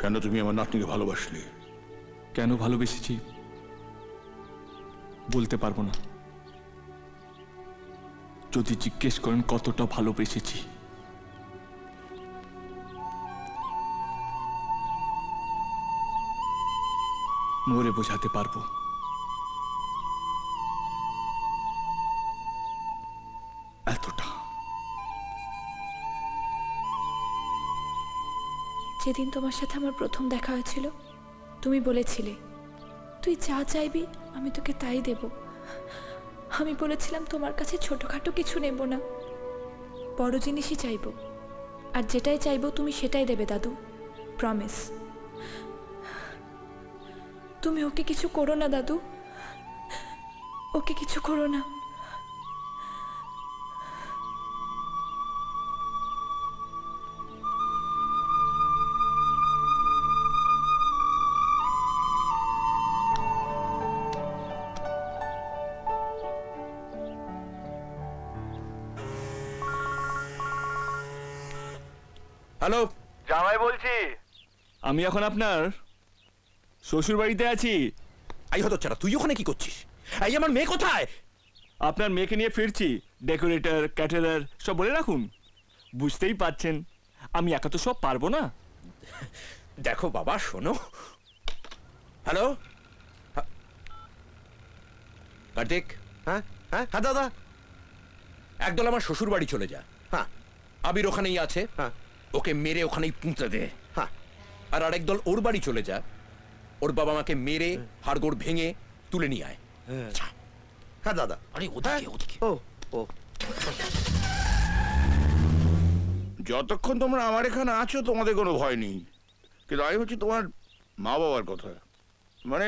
কেন তুমি আমার নাতনিকে ভালোবাসলে? কেন ভালোবেসেছি বলতে পারবো না। যদি জিজ্ঞেস করেন কতটা ভালোবেসেছি, মরে বোঝাতে পারবো। এতটা। যেদিন তোমার সাথে আমার প্রথম দেখা হয়েছিল, তুমি বলেছিলে তুই যা চাইবি আমি তোকে তাই দেব। আমি বলেছিলাম তোমার কাছে ছোটখাটো কিছু নেব না, বড় জিনিসই চাইব, আর যেটাই চাইবো তুমি সেটাই দেবে দাদু, প্রমিস। তুমি ওকে কিছু করো না দাদু, ওকে কিছু করো না। হ্যালো, জামাই বলছি। আমি এখন আপনার শ্বশুর বাড়িতে আছি। আই হতো চারা, তুই ওখানে কি করছিস? এই আমার মেয়ে কোথায়? আপনার মেয়েকে নিয়ে ফিরছি। ডেকোরেটর, ক্যাটারার সব বলে রাখুন। বুঝতেই পাচ্ছেন আমি একা তো সব পারবো না। দেখো বাবা, শোনো। হ্যালো কার্তিক। হ্যাঁ হ্যাঁ হ্যাঁ দাদা, একদল আমার শ্বশুর বাড়ি চলে যা। হ্যাঁ, আবির ওখানেই আছে। হ্যাঁ, ওকে মেরে ওখানেই পুঁতে দে। হ্যাঁ, আর আরেক দল ওর বাড়ি চলে যা, ওর বাবা মাকে মেরে হাড়গোড় ভেঙে তুলে নিয়ে আয়। হ্যাঁ দাদা। আরে ওদিকে ওদিকে। ও ও, যতক্ষণ তোমরা আমার এখানে আছো তোমাদের কোনো ভয় নেই, কিন্তু আমি হচ্ছে তোমার মা বাবার কথা। মানে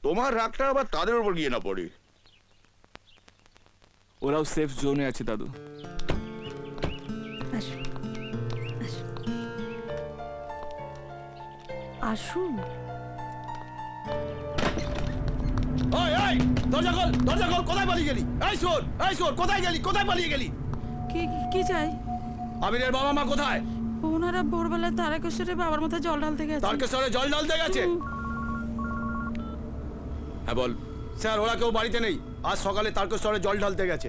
তোমার রাগটা আবার তাদের উপর গিয়ে না পড়ে। ওরাও সেফ জোনে আছে দাদু। আসুন। ওই ওই, দরজা খোল, দরজা খোল। কোথায় পালিয়ে গেলি? এই শোন, এই শোন, কোথায় গেলি? কোথায় পালিয়ে গেলি? কি কি চাই? আবিরের বাবা মা কোথায়? ওনারা ভোরবেলায় তারকেশ্বরে বাবার মাথায় জল ঢালতে গেছে। তারকেশ্বরে জল ঢালতে গেছে? হ্যাঁ বল। স্যার ওরা কেউ বাড়িতে নেই, আজ সকালে তারকেশ্বরে জল ঢালতে গেছে।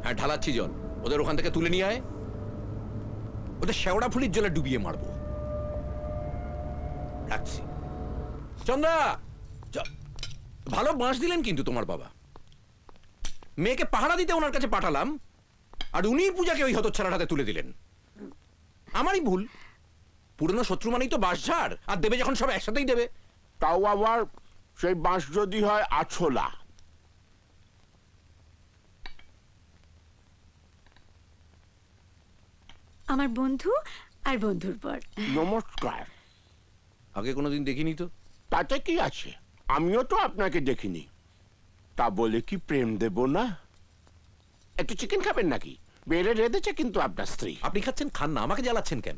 হ্যাঁ, ঢালাচ্ছি জল। ওদের ওখান থেকে তুলে নিয়ে আয়, ওদের শেওড়া ফুলির জলে ডুবিয়ে মারবো। রাখছি। চন্দ্রা, ভালো বাঁশ দিলেন কিন্তু তোমার বাবা। মেয়েকে পাহারা দিতে ওনার কাছে পাঠালাম, আর উনি পূজাকে ওই হতচ্ছাড়ার হাতে তুলে দিলেন। আমারই ভুল। পুরনো শত্রু মানেই তো বাঁশ ঝাড়, আর দেবে যখন সব একসাথেই দেবে। তাও আবার সেই বাঁশ যদি হয় আছলা। আমার বন্ধু আর বন্ধুর পর। নমস্কার। আগে কোনোদিন দেখিনি তো। তাতে কি আছে, আমিও তো আপনাকে দেখিনি। তা বলে কি প্রেম দেব না? একটু চিকেন খাবেন নাকি? বেড়ে রেঁধেছে কিন্তু আপনার স্ত্রী। আপনি খাচ্ছেন, খান না, আমাকে জ্বালাচ্ছেন কেন?